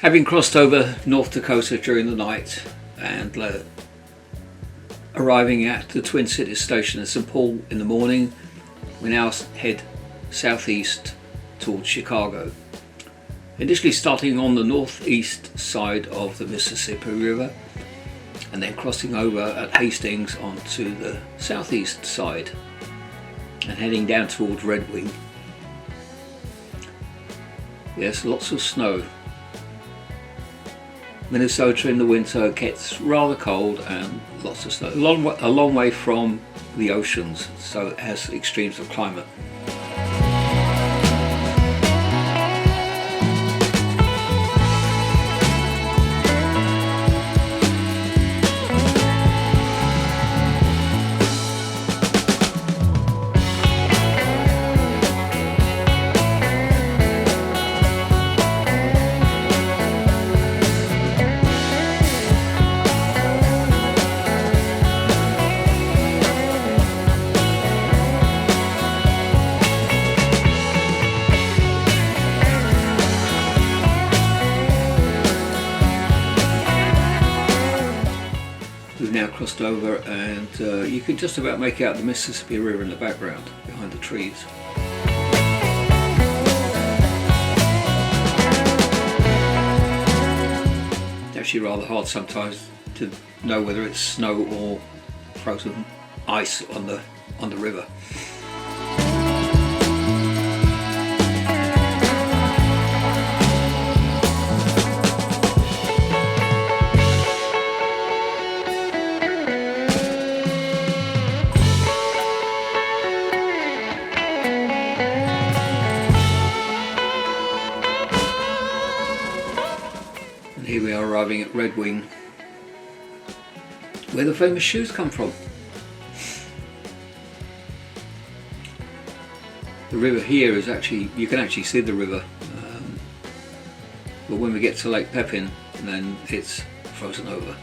Having crossed over North Dakota during the night and arriving at the Twin Cities station at St Paul in the morning, we now head southeast towards Chicago. Initially starting on the northeast side of the Mississippi River and then crossing over at Hastings onto the southeast side and heading down towards Red Wing. Yes, lots of snow. Minnesota in the winter gets rather cold and lots of snow. A long way from the oceans, so it has extremes of climate. We've now crossed over and you can just about make out the Mississippi River in the background behind the trees. It's actually rather hard sometimes to know whether it's snow or frozen ice on the river. Here we are arriving at Red Wing, where the famous shoes come from. The river here is actually, you can actually see the river, but when we get to Lake Pepin, then it's frozen over.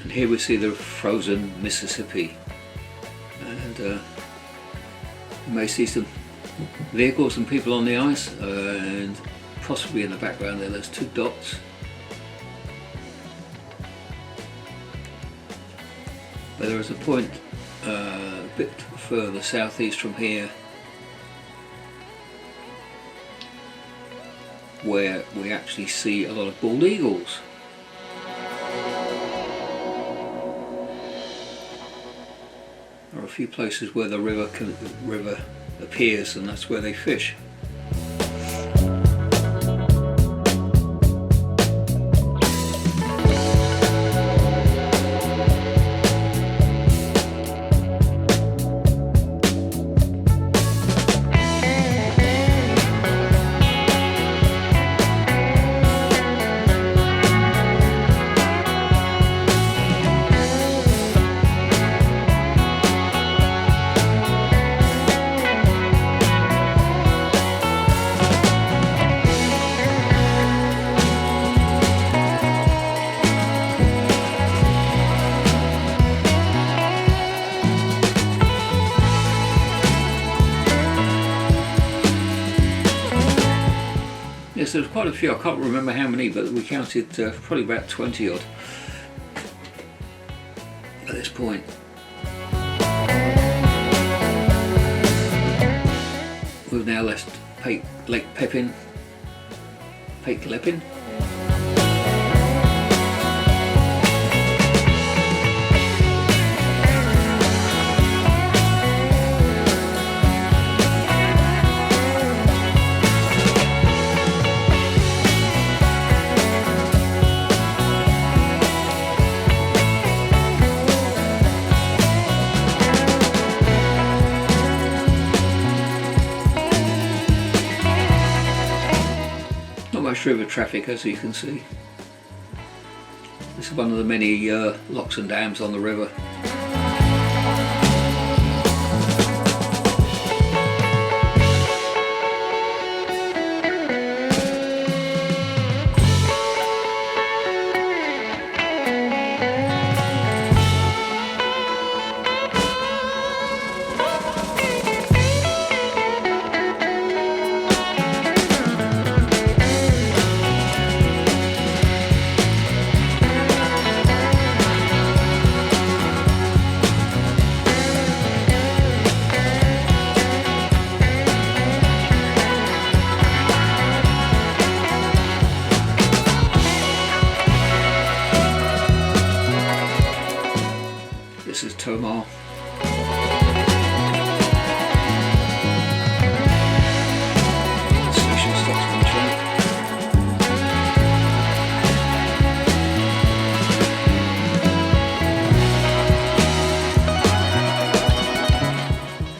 Here we see the frozen Mississippi, and you may see some vehicles and people on the ice, and possibly in the background there's two dots. But there is a point a bit further southeast from here where we actually see a lot of bald eagles. There are a few places where the river appears, and that's where they fish. Yes, there's quite a few. I can't remember how many, but we counted probably about 20 odd at this point. We've now left Lake Pepin, Lepin. fast river traffic, as you can see. This is one of the many locks and dams on the river. This is Tomar. Station stops on the track.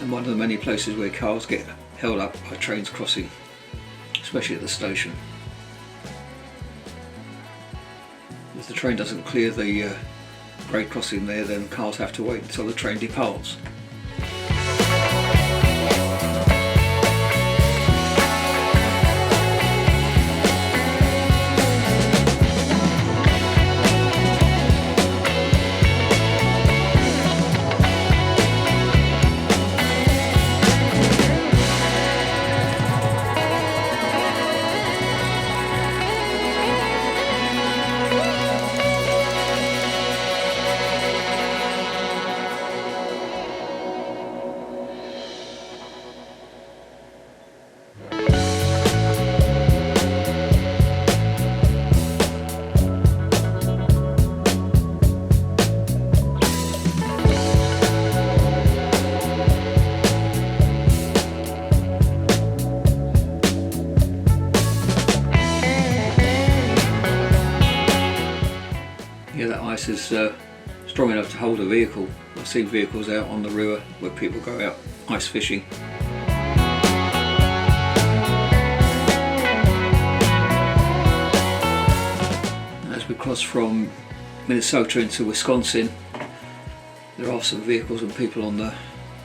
And one of the many places where cars get held up by trains crossing, especially at the station. If the train doesn't clear the grade crossing there, then cars have to wait until the train departs. Yeah, that ice is strong enough to hold a vehicle. I've seen vehicles out on the river where people go out ice fishing. As we cross from Minnesota into Wisconsin, there are some vehicles and people on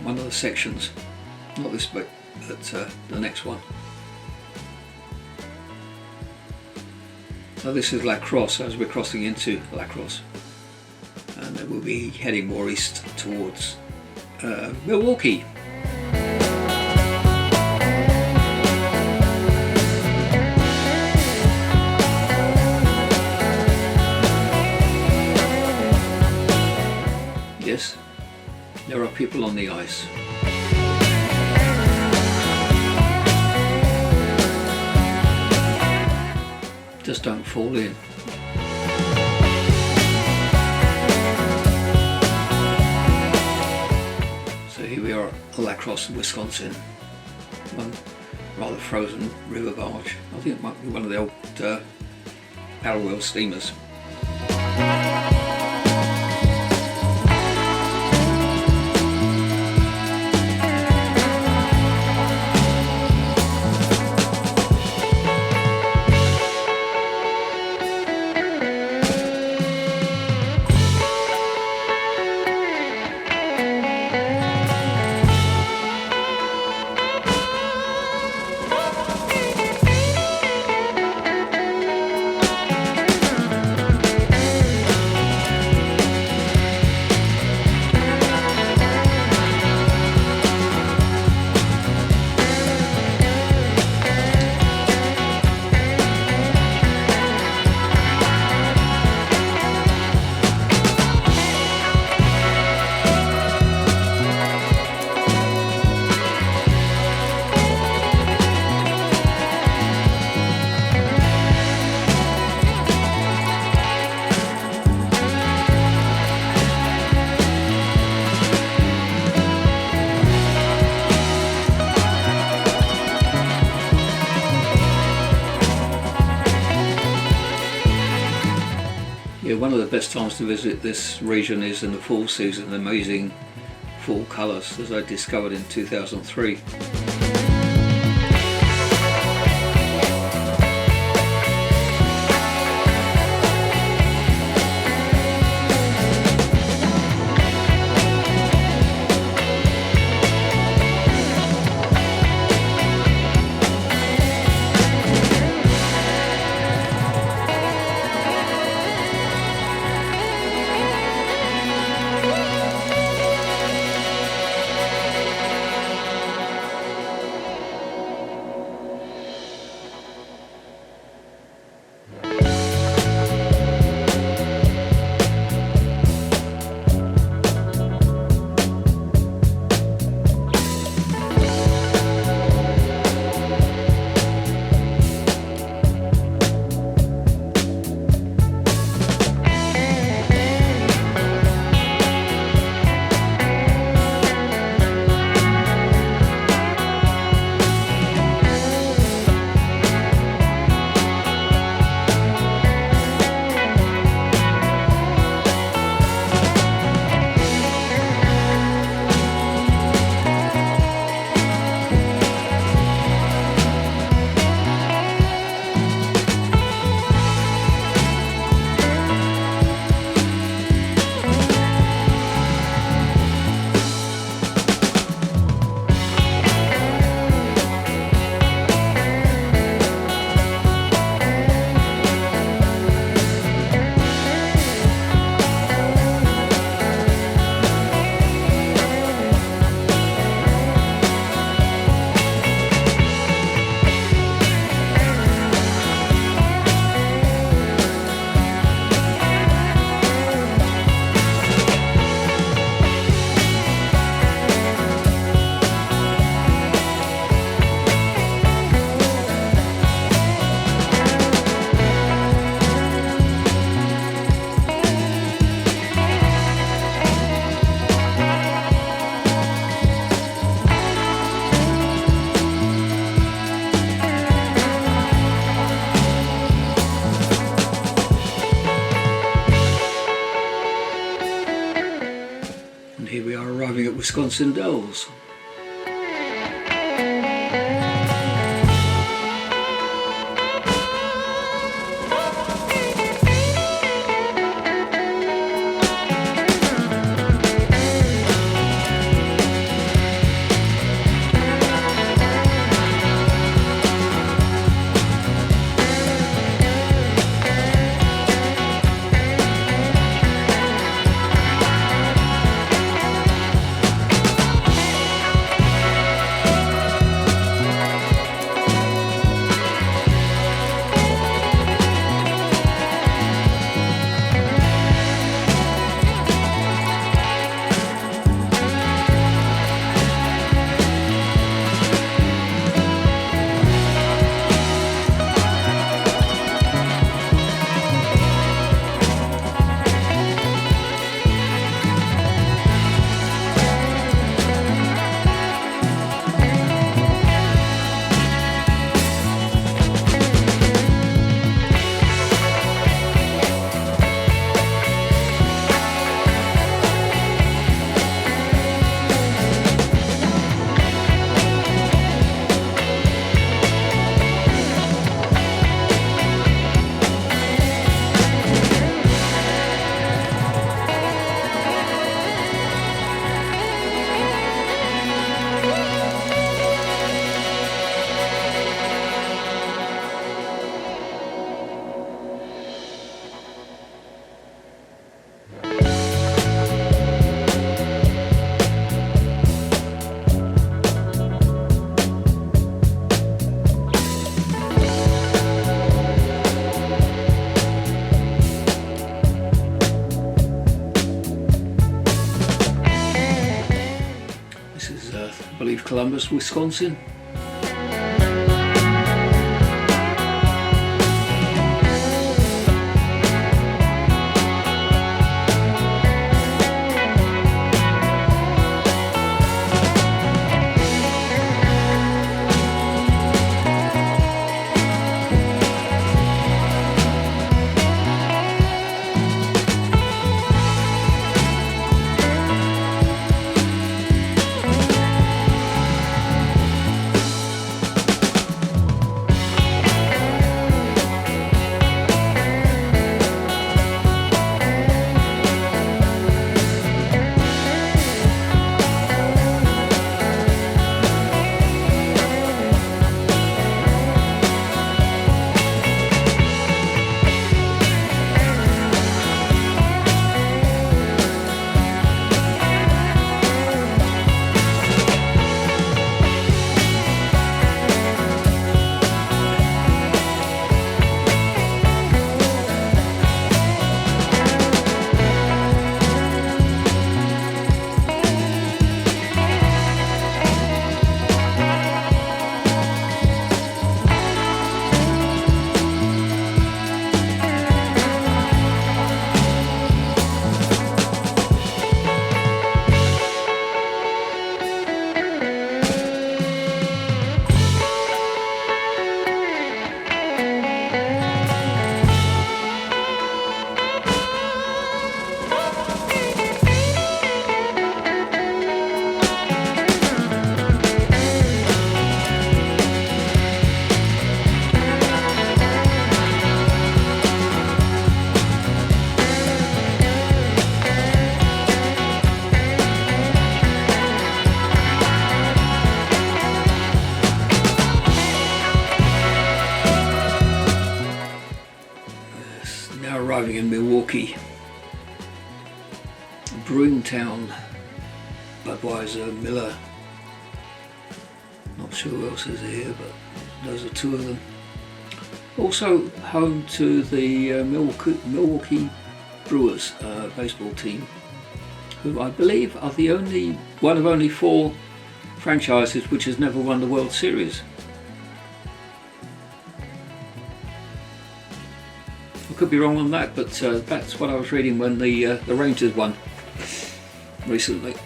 one of the sections. Not this bit, but the next one. So this is La Crosse as we're crossing into La Crosse, and then we'll be heading more east towards Milwaukee. Yes, there are people on the ice. Just don't fall in. So here we are at La Crosse, Wisconsin. One rather frozen river barge. I think it might be one of the old paddle wheel steamers. Yeah, one of the best times to visit this region is in the fall season. Amazing fall colours, as I discovered in 2003. Here we are arriving at Wisconsin Dells. I believe Columbus, Wisconsin. Now arriving in Milwaukee, brewing town, Budweiser, Miller, not sure who else is here, but those are two of them. Also home to the Milwaukee Brewers baseball team, who I believe are one of only 4 franchises which has never won the World Series. I could be wrong on that, but that's what I was reading when the Rangers won recently.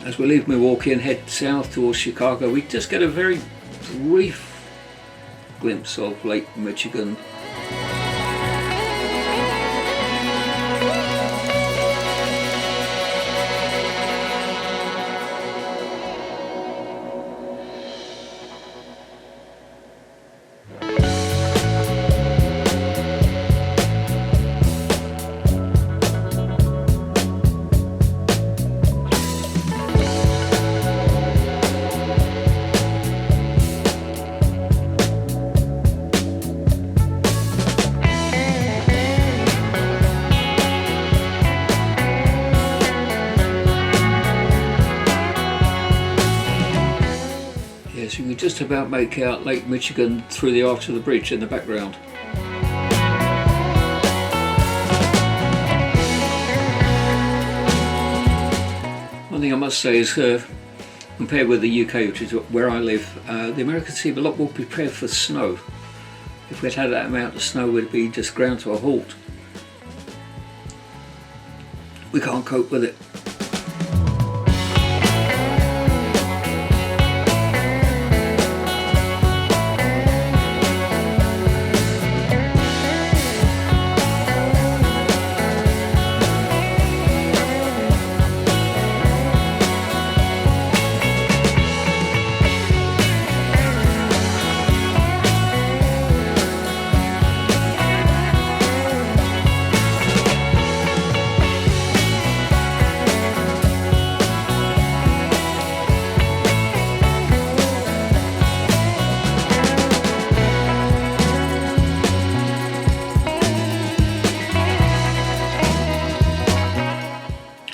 As we leave Milwaukee and head south towards Chicago, we just get a very brief glimpse of Lake Michigan. Yes, you can just about make out Lake Michigan through the arch of the bridge in the background. One thing I must say is, compared with the UK, which is where I live, the Americans seem a lot more prepared for snow. If we'd had that amount of snow, we'd be just ground to a halt. We can't cope with it.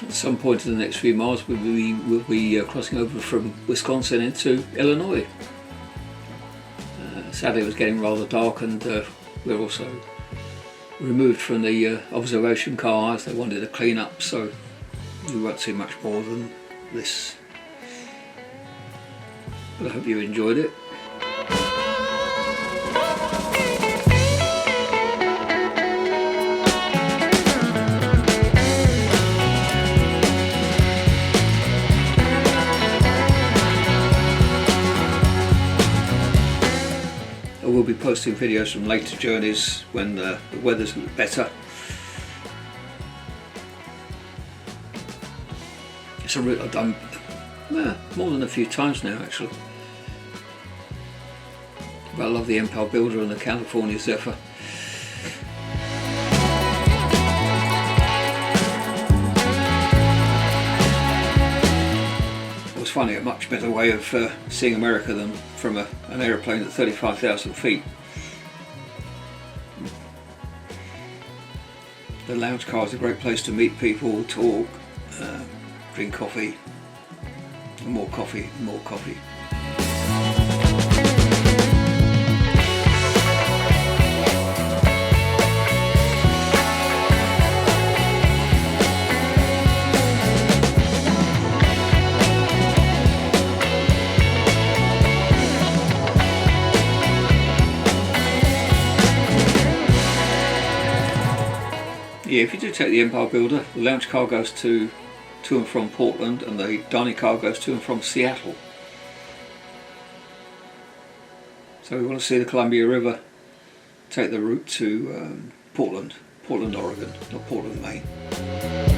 At some point in the next few miles we'll be crossing over from Wisconsin into Illinois. Sadly it was getting rather dark, and we're also removed from the observation car as they wanted to clean up, so we won't see much more than this. But I hope you enjoyed it. We'll be posting videos from later journeys when the weather's a bit better. It's a route I've done more than a few times now, actually. But I love the Empire Builder and the California Zephyr. I was finding a much better way of seeing America than from an aeroplane at 35,000 feet. The lounge car is a great place to meet people, talk, drink coffee, and more coffee, and more coffee. Yeah, if you do take the Empire Builder, the lounge car goes to and from Portland, and the dining car goes to and from Seattle. So we want to see the Columbia River, take the route to Portland, Oregon, not Portland, Maine.